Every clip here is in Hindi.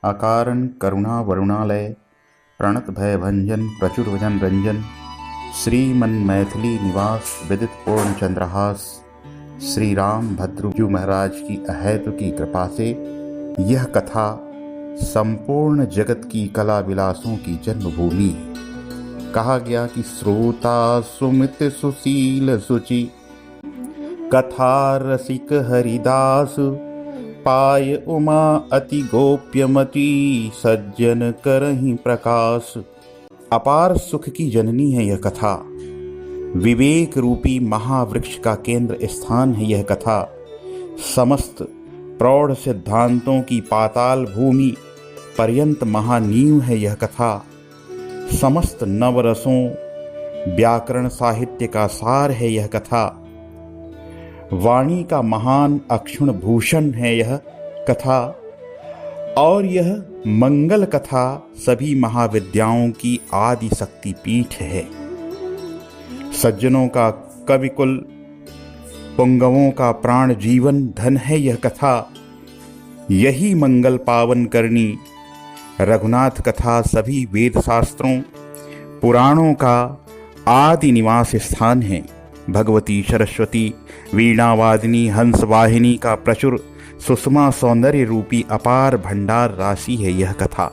अकारण करुणा वरुणालय प्रणत भय भंजन प्रचुर वजन रंजन श्रीमन मैथिली निवास विदित पूर्ण चंद्रहास श्री राम भद्रजू महाराज की अहेतु की कृपा से यह कथा संपूर्ण जगत की कला विलासों की जन्मभूमि है। कहा गया कि श्रोता सुमित सुशील सुचि कथा रसिक हरिदास पाय उमा अति गोप्यमती सज्जन करहि प्रकाश। अपार सुख की जननी है यह कथा, विवेक रूपी महावृक्ष का केंद्र स्थान है यह कथा, समस्त प्रौढ़ सिद्धांतों की पाताल भूमि पर्यंत महानीव है यह कथा, समस्त नवरसों व्याकरण साहित्य का सार है यह कथा, वाणी का महान अक्षुण भूषण है यह कथा, और यह मंगल कथा सभी महाविद्याओं की आदि शक्ति पीठ है। सज्जनों का कविकुल पुंगवों का प्राण जीवन धन है यह कथा। यही मंगल पावन करनी रघुनाथ कथा सभी वेद शास्त्रों पुराणों का आदि निवास स्थान है। भगवती सरस्वती वीणावादिनी हंसवाहिनी का प्रचुर सुषमा सौंदर्य रूपी अपार भंडार राशि है यह कथा।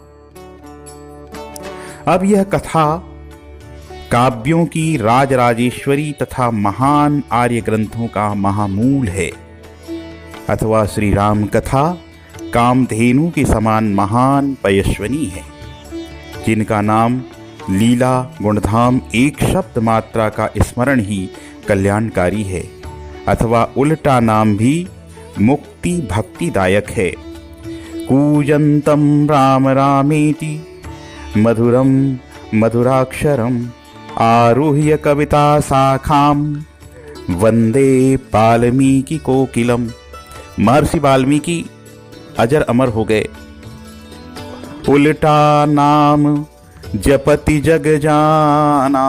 अब यह कथा काव्यों की राजराजेश्वरी तथा महान आर्य ग्रंथों का महामूल है, अथवा श्री राम कथा कामधेनु के समान महान पयस्विनी है, जिनका नाम लीला गुणधाम एक शब्द मात्रा का स्मरण ही कल्याणकारी है, अथवा उल्टा नाम भी मुक्ति भक्तिदायक है। कूजंतम राम रामेति मधुरम मधुराक्षरम आरुह्य कविता शाखाम वंदे वाल्मीकि कोकिलम। महर्षि वाल्मीकि अजर अमर हो गए। उल्टा नाम जपति जग जाना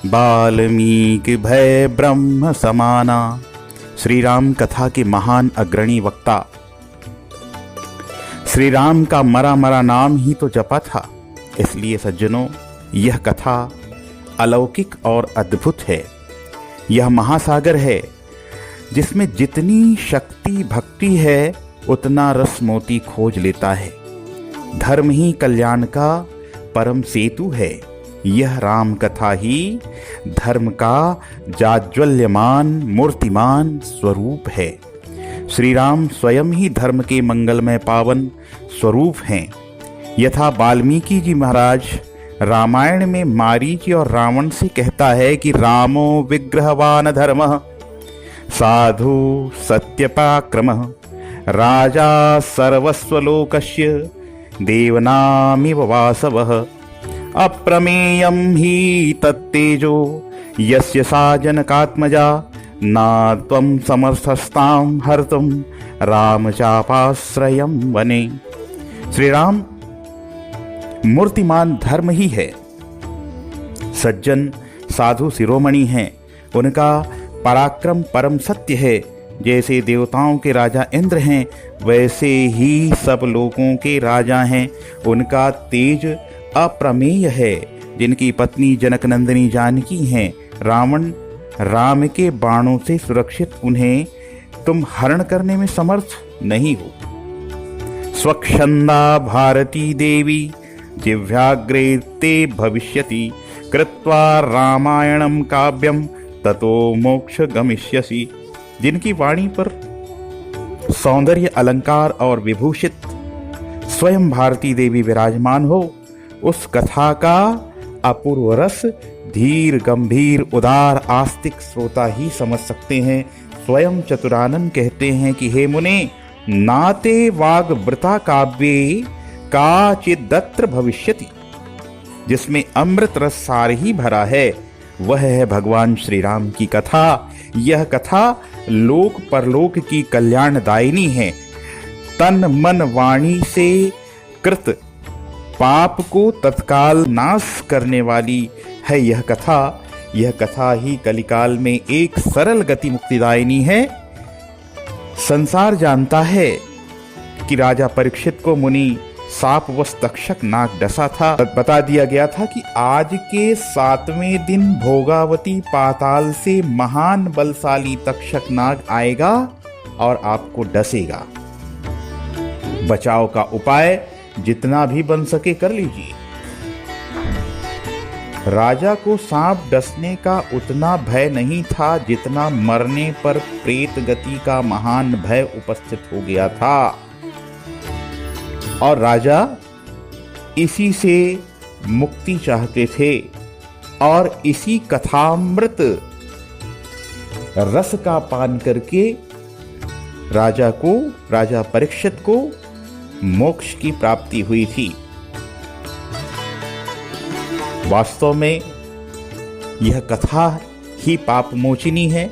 वाल्मीकि भय ब्रह्म समाना। श्री राम कथा के महान अग्रणी वक्ता श्री राम का मरा मरा नाम ही तो जपा था। इसलिए सज्जनों, यह कथा अलौकिक और अद्भुत है। यह महासागर है जिसमें जितनी शक्ति भक्ति है उतना रस मोती खोज लेता है। धर्म ही कल्याण का परम सेतु है। यह राम कथा ही धर्म का जाज्वल्यमान मूर्तिमान स्वरूप है। श्री राम स्वयं ही धर्म के मंगलमय पावन स्वरूप हैं। यथा वाल्मीकि जी महाराज रामायण में मारीच और रावण से कहता है कि रामो विग्रहवान धर्मः साधु सत्यपराक्रमः राजा सर्वस्वलोकस्य देवनामिव वासवः अप्रमेयं हि तत्तेजो यस्य सा जनकात्मजा ना त्वं समर्थस्तां हर्तुं रामचापाश्रयं वने। श्री राम मूर्तिमान धर्म ही है। सज्जन साधु शिरोमणि हैं, उनका पराक्रम परम सत्य है। जैसे देवताओं के राजा इंद्र हैं वैसे ही सब लोगों के राजा हैं। उनका तेज अप्रमेय है। जिनकी पत्नी जनकनंदिनी जानकी हैं, रावण राम के बाणों से सुरक्षित उन्हें तुम हरण करने में समर्थ नहीं हो। स्वच्छंदा भारती देवी जिह्वाग्रे ते भविष्यति कृत्वा रामायणं काव्यम ततो मोक्ष गमिष्यसि। जिनकी वाणी पर सौंदर्य अलंकार और विभूषित स्वयं भारती देवी विराजमान हो, उस कथा का अपूर्व रस धीर गंभीर उदार आस्तिक श्रोता ही समझ सकते हैं। स्वयं चतुरानन कहते हैं कि हे मुने, नाते वाग्वृता काव्ये काचिदत्र भविष्यति। जिसमें अमृत रस सार ही भरा है वह है भगवान श्री राम की कथा। यह कथा लोक परलोक की कल्याणदायिनी है। तन मन वाणी से कृत पाप को तत्काल नाश करने वाली है यह कथा। यह कथा ही कलिकाल में एक सरल गति मुक्तिदायिनी है। संसार जानता है कि राजा परीक्षित को मुनि सापवश तक्षक नाग डसा था। बता दिया गया था कि आज के 7वें दिन भोगावती पाताल से महान बलशाली तक्षक नाग आएगा और आपको डसेगा। बचाव का उपाय जितना भी बन सके कर लीजिए। राजा को सांप डसने का उतना भय नहीं था जितना मरने पर प्रेत गति का महान भय उपस्थित हो गया था, और राजा इसी से मुक्ति चाहते थे। और इसी कथामृत रस का पान करके राजा परीक्षित को मोक्ष की प्राप्ति हुई थी। वास्तव में यह कथा ही पाप मोचिनी है।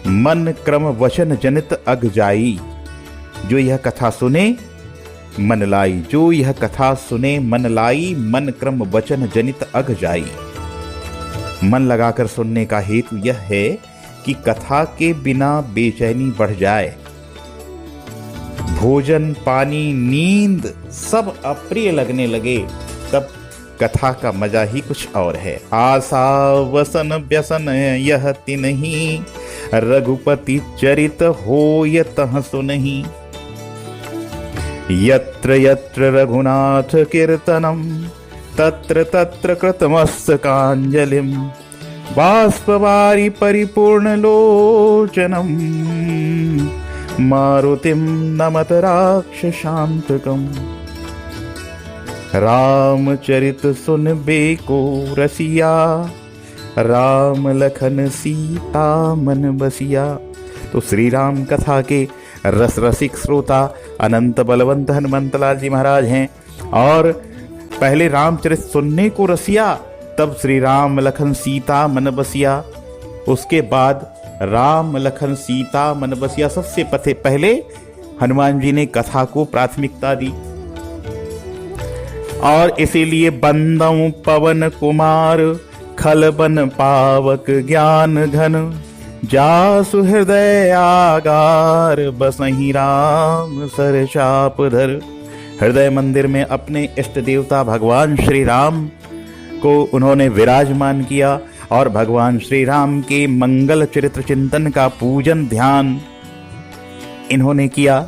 मन क्रम वचन जनित अग जाई, जो यह कथा सुने मन लाई। जो यह कथा सुने मन लाई, मन क्रम वचन जनित अग जाई। मन लगाकर सुनने का हेतु यह है कि कथा के बिना बेचैनी बढ़ जाए, भोजन पानी नींद सब अप्रिय लगने लगे, तब कथा का मजा ही कुछ और है। आशा वसन व्यसन यह तिन्ही, रघुपति चरित होय तह सुनहि। यत्र यत्र रघुनाथ कीर्तनम, तत्र तत्र कृतमस्तकांजलिम। बाष्पवारि परिपूर्ण लोचनम, मारुतिम नमत राक्षसांतकम। रामचरित सुनबे को रसिया, राम लखन सीता मन बसिया। तो श्री राम कथा के रस रसिक श्रोता अनंत बलवंत हनुमंतलाल जी महाराज हैं, और पहले रामचरित सुनने को रसिया, तब श्री राम लखन सीता मन बसिया। उसके बाद राम लखन सीता मन बसिया, सबसे पहले हनुमान जी ने कथा को प्राथमिकता दी। और इसीलिए बंदऊ पवन कुमार, खल बन पावक ज्ञान घन। जासु हृदय आगार, बसहि राम सर चाप धर। हृदय मंदिर में अपने इष्ट देवता भगवान श्री राम को उन्होंने विराजमान किया, और भगवान श्री राम के मंगल चरित्र चिंतन का पूजन ध्यान इन्होंने किया।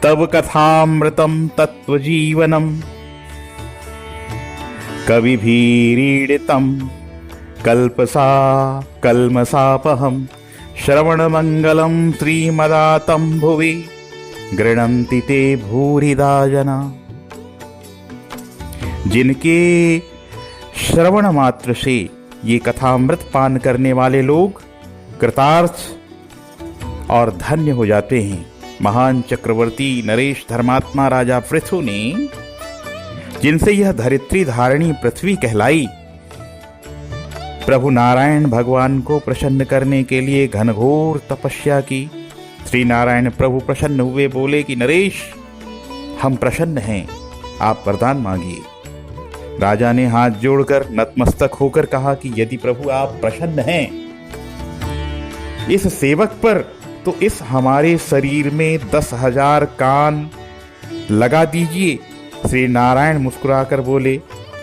तब कथामृतम तत्व जीवनम, कवि भीरीडितम कल्पसा कल्मसापहम। श्रवण मंगलम श्रीमदातं भुवि, गृणन्ति ते भूरिदा जना। जिनके श्रवण मात्र से ये कथामृत पान करने वाले लोग कृतार्थ और धन्य हो जाते हैं। महान चक्रवर्ती नरेश धर्मात्मा राजा पृथु ने, जिनसे यह धरित्री धारणी पृथ्वी कहलाई, प्रभु नारायण भगवान को प्रसन्न करने के लिए घनघोर तपस्या की। श्री नारायण प्रभु प्रसन्न हुए, बोले कि नरेश हम प्रसन्न हैं, आप वरदान मांगिए। राजा ने हाथ जोड़कर नतमस्तक होकर कहा कि यदि प्रभु आप प्रसन्न हैं इस सेवक पर, तो इस हमारे शरीर में 10,000 कान लगा दीजिए। श्री नारायण मुस्कुराकर बोले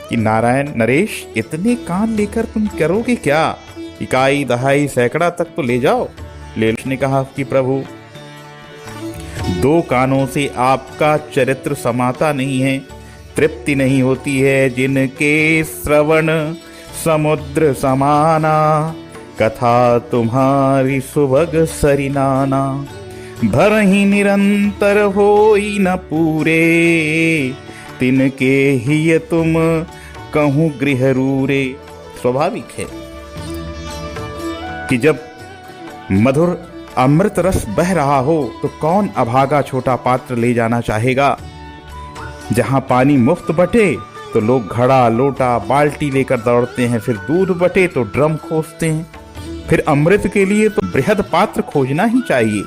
कि नारायण नरेश, इतने कान लेकर तुम करोगे क्या? इकाई दहाई सैकड़ा तक तो ले जाओ। लेश ने कहा कि प्रभु 2 कानों से आपका चरित्र समाता नहीं है, तृप्ति नहीं होती है। जिनके श्रवण समुद्र समाना, कथा तुम्हारी सुभग सरिनाना। भरहि निरंतर होई न पूरे, तिनके ही तुम कहूँ गृह रूरे। स्वाभाविक है कि जब मधुर अमृत रस बह रहा हो तो कौन अभागा छोटा पात्र ले जाना चाहेगा। जहां पानी मुफ्त बटे तो लोग घड़ा लोटा बाल्टी लेकर दौड़ते हैं, फिर दूध बटे तो ड्रम खोजते हैं, फिर अमृत के लिए तो बृहद पात्र खोजना ही चाहिए।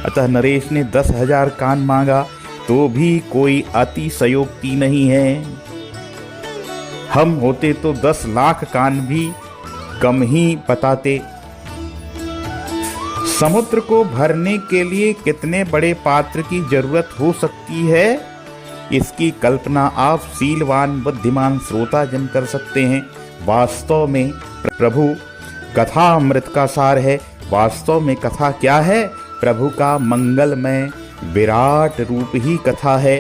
अतः नरेश ने 10,000 कान मांगा तो भी कोई अतिशयोक्ति नहीं है। हम होते तो 10 लाख कान भी कम ही बताते। समुद्र को भरने के लिए कितने बड़े पात्र की जरूरत हो सकती है, इसकी कल्पना आप शीलवान बुद्धिमान श्रोता जन कर सकते हैं। वास्तव में प्रभु कथा अमृत का सार है। वास्तव में कथा क्या है? प्रभु का मंगलमय विराट रूप ही कथा है।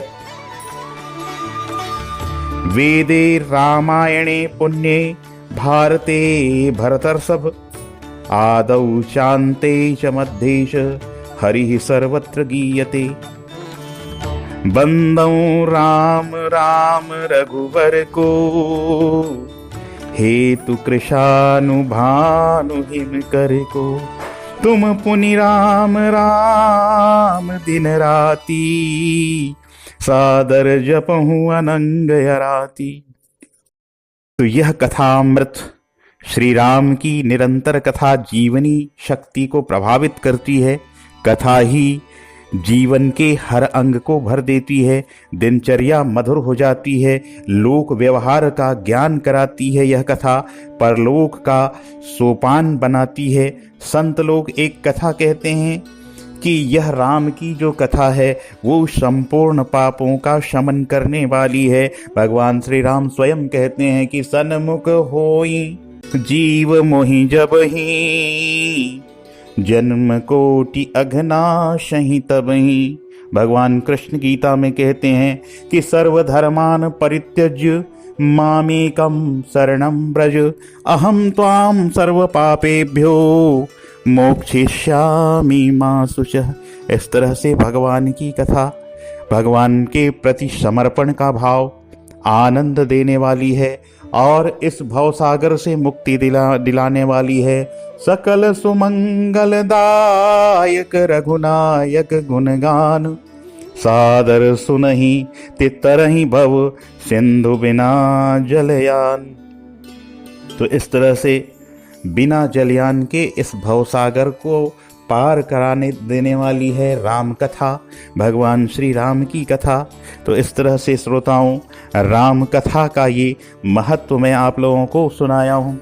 वेदे रामायणे पुण्ये भारते भरतर्षभ आदौ चान्ते च मध्ये च हरिः सर्वत्र गीयते। बंदौ राम राम रघुवर को हेतु कृशानुभानु हिम कर को। तुम पुनि राम राम दिन राती सादर जपहु अनंग राती। तो यह कथामृत श्री राम की निरंतर कथा जीवनी शक्ति को प्रभावित करती है। कथा ही जीवन के हर अंग को भर देती है। दिनचर्या मधुर हो जाती है। लोक व्यवहार का ज्ञान कराती है। यह कथा परलोक का सोपान बनाती है। संत लोग एक कथा कहते हैं कि यह राम की जो कथा है वो संपूर्ण पापों का शमन करने वाली है। भगवान श्री राम स्वयं कहते हैं कि सन्मुख होई जीव मोहि जब ही जन्म कोटि अघनाशहि तबहि। भगवान कृष्ण गीता में कहते हैं कि सर्वधर्मान परित्यज्य मामेकं शरणं व्रज अहं त्वां सर्व पापेभ्यो मोक्षयिष्यामि मा शुचः। इस तरह से भगवान की कथा भगवान के प्रति समर्पण का भाव आनंद देने वाली है और इस भवसागर से मुक्ति दिलाने वाली है। सकल सुमंगलदायक रघुनायक गुणगान सादर सुनहि तितरहि भव सिंधु बिना जलयान। तो इस तरह से बिना जलयान के इस भवसागर को पार कराने देने वाली है राम कथा, भगवान श्री राम की कथा। तो इस तरह से श्रोताओं राम कथा का ये महत्व मैं आप लोगों को सुनाया हूँ।